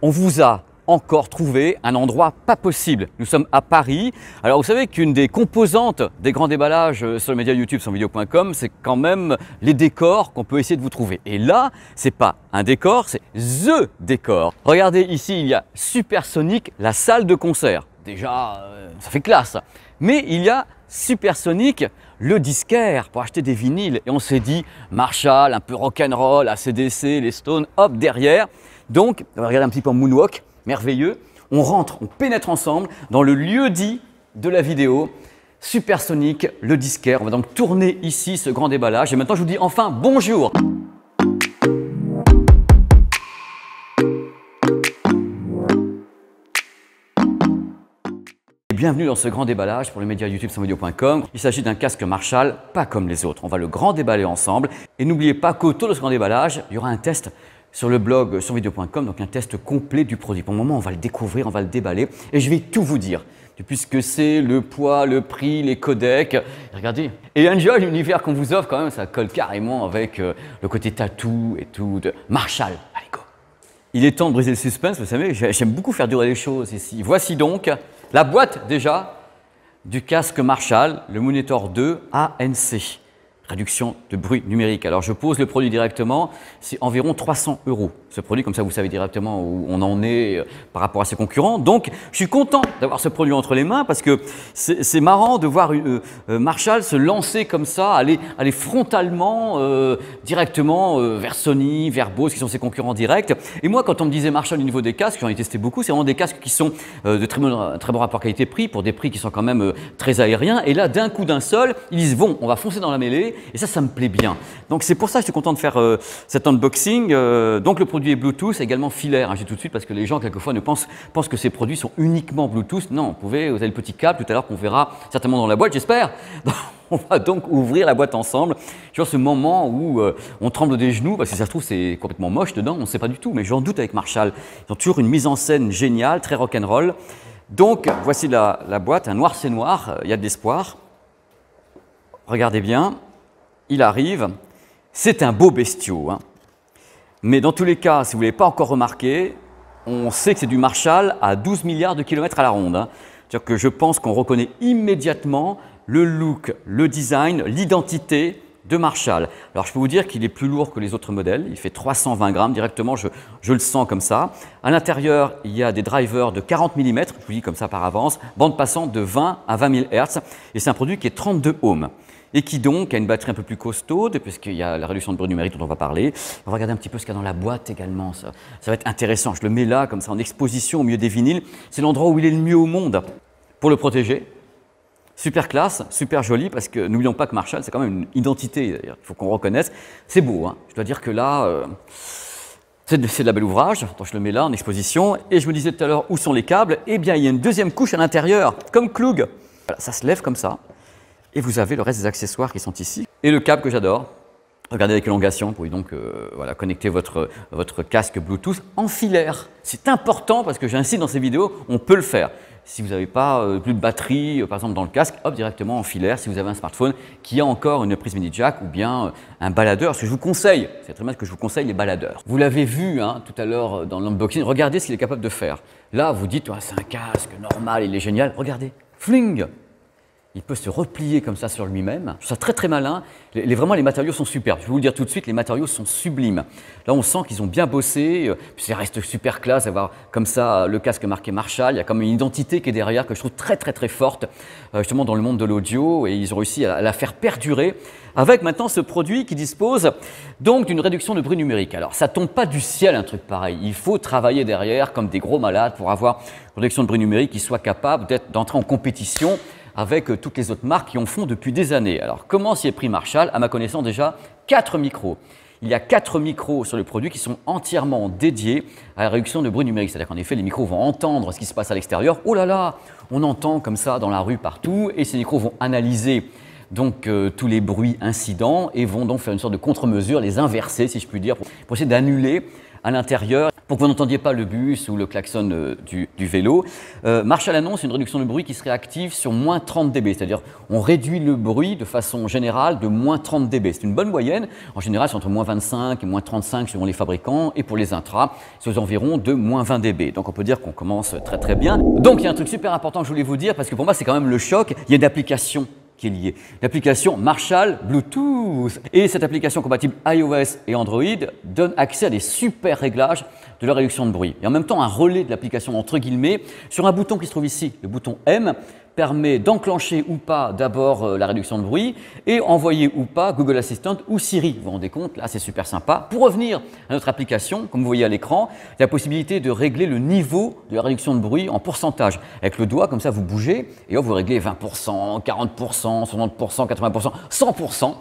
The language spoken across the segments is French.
on vous a encore trouvé un endroit pas possible. Nous sommes à Paris. Alors vous savez qu'une des composantes des grands déballages sur le média YouTube sonvideo.com, c'est quand même les décors qu'on peut essayer de vous trouver. Et là, c'est pas un décor, c'est THE décor. Regardez ici, il y a Supersonic, la salle de concert. Déjà, ça fait classe. Mais il y a Supersonic, le disquaire pour acheter des vinyles. Et on s'est dit, Marshall, un peu rock'n'roll, AC/DC, les Stones, hop, derrière. Donc, on va regarder un petit peu en moonwalk. Merveilleux, on rentre, on pénètre ensemble dans le lieu dit de la vidéo, Supersonic, le disquaire. On va donc tourner ici ce grand déballage. Et maintenant, je vous dis enfin bonjour. Bienvenue dans ce grand déballage pour le média YouTube sonvideo.com. Il s'agit d'un casque Marshall, pas comme les autres. On va le grand déballer ensemble. Et n'oubliez pas qu'autour de ce grand déballage, il y aura un test sur le blog sonvideo.com, donc un test complet du produit. Pour le moment, on va le découvrir, on va le déballer et je vais tout vous dire. Depuis ce que c'est, le poids, le prix, les codecs. Regardez. Et enjoy l'univers qu'on vous offre quand même, ça colle carrément avec le côté tatou et tout de Marshall. Allez, go. Il est temps de briser le suspense, vous savez, j'aime beaucoup faire durer les choses ici. Voici donc la boîte déjà du casque Marshall, le Monitor 2 ANC. Réduction de bruit numérique. Alors je pose le produit directement, c'est environ 300 € ce produit, comme ça vous savez directement où on en est par rapport à ses concurrents. Donc je suis content d'avoir ce produit entre les mains parce que c'est marrant de voir Marshall se lancer comme ça, aller frontalement directement vers Sony, vers Bose qui sont ses concurrents directs. Et moi quand on me disait Marshall au niveau des casques, j'en ai testé beaucoup, c'est vraiment des casques qui sont de très bon rapport qualité-prix pour des prix qui sont quand même très aériens. Et là d'un coup d'un seul, ils disent bon, on va foncer dans la mêlée. Et ça me plaît bien. Donc c'est pour ça que je suis content de faire cet unboxing. Donc le produit est Bluetooth, également filaire, hein, je dis tout de suite parce que les gens quelquefois pensent que ces produits sont uniquement Bluetooth. Non, vous avez le petit câble tout à l'heure qu'on verra certainement dans la boîte, j'espère. On va donc ouvrir la boîte ensemble. Sur ce moment où on tremble des genoux, parce que ça se trouve c'est complètement moche dedans, on ne sait pas du tout, mais j'en doute avec Marshall. Ils ont toujours une mise en scène géniale, très rock'n'roll. Donc voici la boîte, un noir c'est noir, il y a de l'espoir. Regardez bien. Il arrive, c'est un beau bestiau, hein. Mais dans tous les cas, si vous ne l'avez pas encore remarqué, on sait que c'est du Marshall à 12 milliards de kilomètres à la ronde, hein. C'est-à-dire que je pense qu'on reconnaît immédiatement le look, le design, l'identité de Marshall. Alors je peux vous dire qu'il est plus lourd que les autres modèles, il fait 320 grammes directement, je le sens comme ça. À l'intérieur, il y a des drivers de 40 mm, je vous dis comme ça par avance, bande passante de 20 à 20 000 Hz et c'est un produit qui est 32 ohms. Et qui donc a une batterie un peu plus costaude, puisqu'il y a la réduction de bruit numérique dont on va parler. On va regarder un petit peu ce qu'il y a dans la boîte également, ça va être intéressant. Je le mets là, comme ça, en exposition au milieu des vinyles. C'est l'endroit où il est le mieux au monde pour le protéger. Super classe, super joli, parce que n'oublions pas que Marshall, c'est quand même une identité, il faut qu'on reconnaisse. C'est beau, hein. Je dois dire que là, c'est de la belle ouvrage. Donc je le mets là en exposition. Et je me disais tout à l'heure, où sont les câbles? Eh bien, il y a une deuxième couche à l'intérieur, comme Klug. Voilà, ça se lève comme ça. Et vous avez le reste des accessoires qui sont ici. Et le câble que j'adore. Regardez avec élongation, vous pouvez donc voilà, connecter votre casque Bluetooth en filaire. C'est important parce que j'insiste dans ces vidéos, on peut le faire. Si vous n'avez pas plus de batterie, par exemple dans le casque, hop, directement en filaire. Si vous avez un smartphone qui a encore une prise mini jack ou bien un baladeur, ce que je vous conseille, c'est très bien ce que je vous conseille, les baladeurs. Vous l'avez vu hein, tout à l'heure dans l'unboxing, regardez ce qu'il est capable de faire. Là, vous dites, ouais, c'est un casque normal, il est génial. Regardez, fling! Il peut se replier comme ça sur lui-même. Je trouve ça très très malin. Vraiment, les matériaux sont superbes. Je vais vous le dire tout de suite, les matériaux sont sublimes. Là, on sent qu'ils ont bien bossé. Puis ça reste super classe d'avoir comme ça le casque marqué Marshall. Il y a comme une identité qui est derrière que je trouve très très très forte, justement dans le monde de l'audio. Et ils ont réussi à la faire perdurer avec maintenant ce produit qui dispose donc d'une réduction de bruit numérique. Alors, ça tombe pas du ciel un truc pareil. Il faut travailler derrière comme des gros malades pour avoir une réduction de bruit numérique qui soit capable d'entrer en compétition avec toutes les autres marques qui en font depuis des années. Alors, comment s'y est pris Marshall? À ma connaissance, déjà, 4 micros. Il y a 4 micros sur le produit qui sont entièrement dédiés à la réduction de bruit numérique. C'est-à-dire qu'en effet, les micros vont entendre ce qui se passe à l'extérieur. Oh là là, on entend comme ça dans la rue partout. Et ces micros vont analyser donc tous les bruits incidents et vont donc faire une sorte de contre-mesure, les inverser, si je puis dire, pour essayer d'annuler à l'intérieur Pour que vous n'entendiez pas le bus ou le klaxon du vélo, Marshall annonce une réduction de bruit qui serait active sur moins 30 dB, c'est-à-dire on réduit le bruit de façon générale de moins 30 dB. C'est une bonne moyenne, en général c'est entre moins 25 et moins 35 selon les fabricants, et pour les intras, c'est aux environs de moins 20 dB. Donc on peut dire qu'on commence très très bien. Donc il y a un truc super important que je voulais vous dire, parce que pour moi c'est quand même le choc, il y a une application qui est liée. L'application Marshall Bluetooth. Et cette application compatible iOS et Android donne accès à des super réglages de la réduction de bruit. Et en même temps, un relais de l'application entre guillemets sur un bouton qui se trouve ici, le bouton M, permet d'enclencher ou pas d'abord la réduction de bruit et envoyer ou pas Google Assistant ou Siri. Vous vous rendez compte, là c'est super sympa. Pour revenir à notre application, comme vous voyez à l'écran, il y a la possibilité de régler le niveau de la réduction de bruit en pourcentage. Avec le doigt, comme ça vous bougez et vous réglez 20%, 40%, 60%, 80%, 100%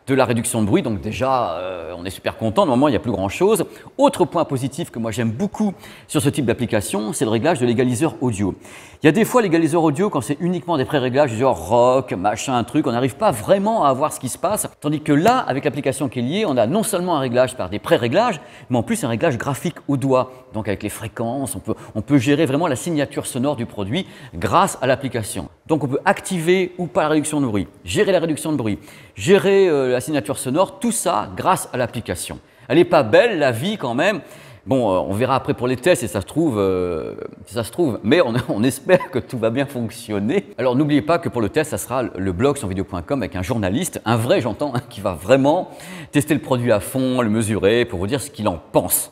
de la réduction de bruit, donc déjà on est super content, normalement il n'y a plus grand chose. Autre point positif que moi j'aime beaucoup sur ce type d'application, c'est le réglage de l'égaliseur audio. Il y a des fois l'égaliseur audio quand c'est uniquement des pré-réglages genre rock, machin, truc, on n'arrive pas vraiment à voir ce qui se passe, tandis que là avec l'application qui est liée, on a non seulement un réglage par des pré-réglages, mais en plus un réglage graphique au doigt, donc avec les fréquences, on peut gérer vraiment la signature sonore du produit grâce à l'application. Donc on peut activer ou pas la réduction de bruit, gérer la réduction de bruit, gérer la signature sonore, tout ça grâce à l'application. Elle n'est pas belle, la vie quand même. Bon, on verra après pour les tests si ça se trouve, mais on espère que tout va bien fonctionner. Alors n'oubliez pas que pour le test, ça sera le blog sonvideo.com avec un journaliste, un vrai j'entends, hein, qui va vraiment tester le produit à fond, le mesurer pour vous dire ce qu'il en pense.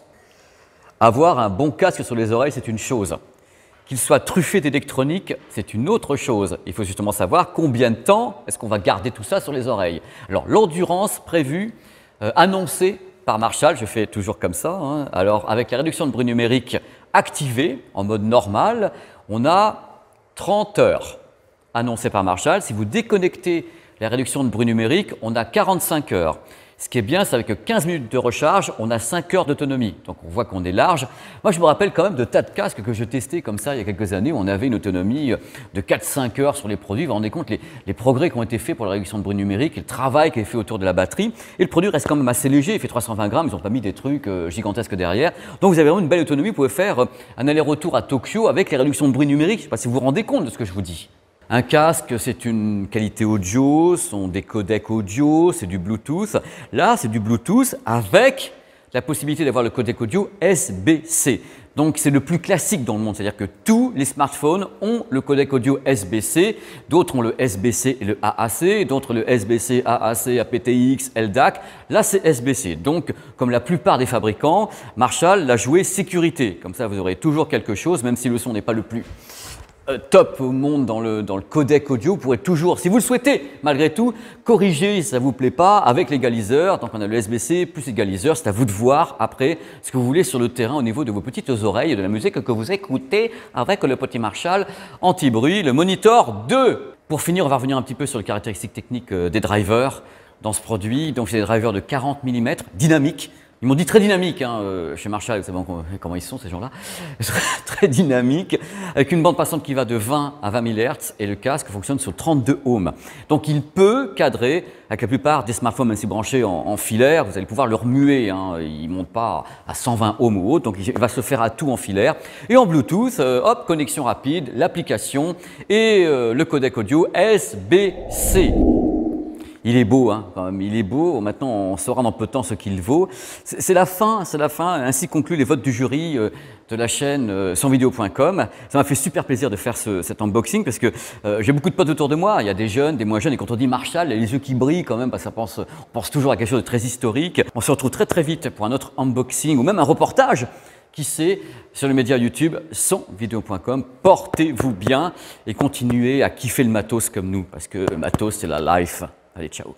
Avoir un bon casque sur les oreilles, c'est une chose. Qu'il soit truffé d'électronique, c'est une autre chose. Il faut justement savoir combien de temps est-ce qu'on va garder tout ça sur les oreilles. Alors, l'endurance prévue, annoncée par Marshall, je fais toujours comme ça. Hein. Alors, avec la réduction de bruit numérique activée en mode normal, on a 30 heures annoncées par Marshall. Si vous déconnectez la réduction de bruit numérique, on a 45 heures. Ce qui est bien, c'est avec 15 minutes de recharge, on a 5 heures d'autonomie. Donc on voit qu'on est large. Moi, je me rappelle quand même de tas de casques que je testais comme ça il y a quelques années où on avait une autonomie de 4-5 heures sur les produits. Vous vous rendez compte les progrès qui ont été faits pour la réduction de bruit numérique et le travail qui est fait autour de la batterie. Et le produit reste quand même assez léger, il fait 320 grammes, ils n'ont pas mis des trucs gigantesques derrière. Donc vous avez vraiment une belle autonomie, vous pouvez faire un aller-retour à Tokyo avec les réductions de bruit numérique. Je ne sais pas si vous vous rendez compte de ce que je vous dis. Un casque, c'est une qualité audio, ce sont des codecs audio, c'est du Bluetooth. Là, c'est du Bluetooth avec la possibilité d'avoir le codec audio SBC. Donc, c'est le plus classique dans le monde, c'est-à-dire que tous les smartphones ont le codec audio SBC, d'autres ont le SBC et le AAC, d'autres le SBC, AAC, aptX, LDAC. Là, c'est SBC. Donc, comme la plupart des fabricants, Marshall l'a joué sécurité. Comme ça, vous aurez toujours quelque chose, même si le son n'est pas le plus top au monde dans le codec audio, vous pourrez toujours, si vous le souhaitez, malgré tout, corriger si ça ne vous plaît pas avec l'égaliseur. Donc on a le SBC plus l'égaliseur, c'est à vous de voir après ce que vous voulez sur le terrain au niveau de vos petites oreilles et de la musique que vous écoutez avec le petit Marshall anti-bruit, le Monitor 2. Pour finir, on va revenir un petit peu sur les caractéristiques techniques des drivers dans ce produit. Donc c'est des drivers de 40 mm, dynamiques. Ils m'ont dit très dynamique, hein, chez Marshall, vous savez comment ils sont ces gens-là, très dynamique, avec une bande passante qui va de 20 à 20 MHz et le casque fonctionne sur 32 ohms. Donc il peut cadrer avec la plupart des smartphones, même si branchés en filaire, vous allez pouvoir le remuer, hein, il ne monte pas à 120 ohms ou autre, donc il va se faire à tout en filaire. Et en Bluetooth, hop, connexion rapide, l'application et le codec audio SBC. Il est beau, hein, quand même, il est beau. Maintenant, on saura dans peu de temps ce qu'il vaut. C'est la fin, c'est la fin. Ainsi concluent les votes du jury de la chaîne sonvideo.com. Ça m'a fait super plaisir de faire cet unboxing parce que j'ai beaucoup de potes autour de moi. Il y a des jeunes, des moins jeunes. Et quand on dit Marshall, il y a les yeux qui brillent quand même parce qu'on pense toujours à quelque chose de très historique. On se retrouve très très vite pour un autre unboxing ou même un reportage. Qui sait, sur le média YouTube, sonvideo.com. Portez-vous bien et continuez à kiffer le matos comme nous parce que le matos, c'est la life. Allez, ciao.